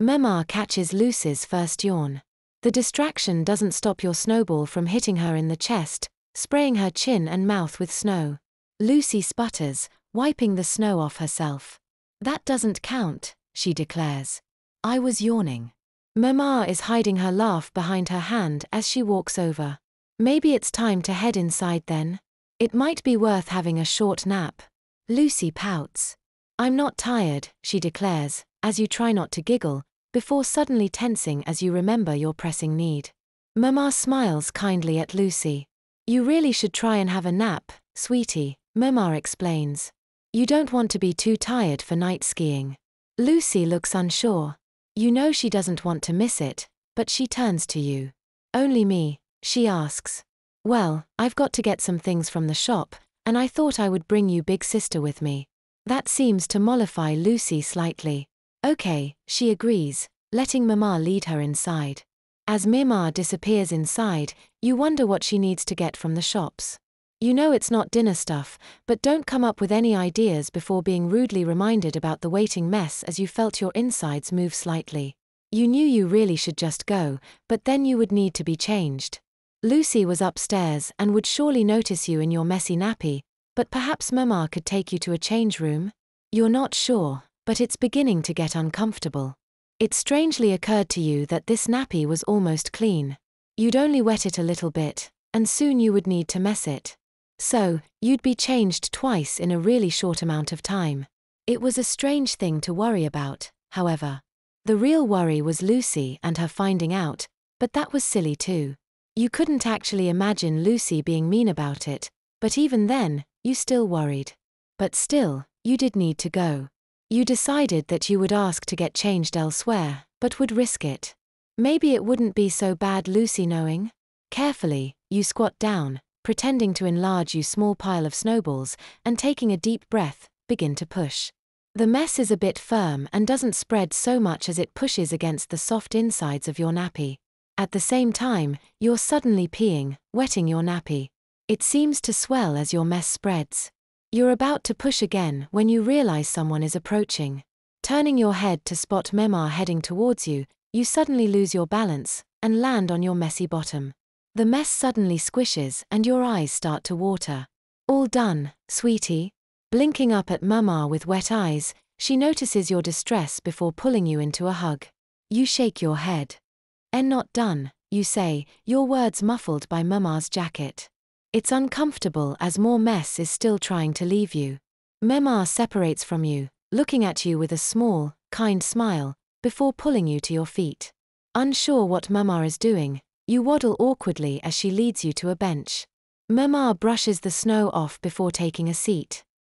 Mema catches Lucy's first yawn. The distraction doesn't stop your snowball from hitting her in the chest, spraying her chin and mouth with snow. Lucy sputters, wiping the snow off herself. That doesn't count, she declares. I was yawning. Mema is hiding her laugh behind her hand as she walks over. Maybe it's time to head inside then? It might be worth having a short nap. Lucy pouts. I'm not tired, she declares, as you try not to giggle, before suddenly tensing as you remember your pressing need. Mema smiles kindly at Lucy. You really should try and have a nap, sweetie, Mema explains. You don't want to be too tired for night skiing. Lucy looks unsure. You know she doesn't want to miss it, but she turns to you. Only me, she asks. Well, I've got to get some things from the shop, and I thought I would bring you big sister with me. That seems to mollify Lucy slightly. Okay, she agrees, letting Mema lead her inside. As Mema disappears inside, you wonder what she needs to get from the shops. You know it's not dinner stuff, but don't come up with any ideas before being rudely reminded about the waiting mess as you felt your insides move slightly. You knew you really should just go, but then you would need to be changed. Lucy was upstairs and would surely notice you in your messy nappy, but perhaps Mema could take you to a change room? You're not sure, but it's beginning to get uncomfortable. It strangely occurred to you that this nappy was almost clean. You'd only wet it a little bit, and soon you would need to mess it. So, you'd be changed twice in a really short amount of time. It was a strange thing to worry about, however. The real worry was Lucy and her finding out, but that was silly too. You couldn't actually imagine Lucy being mean about it, but even then, you still worried. But still, you did need to go. You decided that you would ask to get changed elsewhere, but would risk it. Maybe it wouldn't be so bad, Lucy knowing. Carefully, you squat down, pretending to enlarge your small pile of snowballs, and taking a deep breath, begin to push. The mess is a bit firm and doesn't spread so much as it pushes against the soft insides of your nappy. At the same time, you're suddenly peeing, wetting your nappy. It seems to swell as your mess spreads. You're about to push again when you realize someone is approaching. Turning your head to spot Mema heading towards you, you suddenly lose your balance and land on your messy bottom. The mess suddenly squishes and your eyes start to water. All done, sweetie? Blinking up at Mema with wet eyes, she notices your distress before pulling you into a hug. You shake your head. "And not done," you say, your words muffled by Mema's jacket. It's uncomfortable as more mess is still trying to leave you. Mema separates from you, looking at you with a small, kind smile, before pulling you to your feet. Unsure what Mema is doing, you waddle awkwardly as she leads you to a bench. Mema brushes the snow off before taking a seat.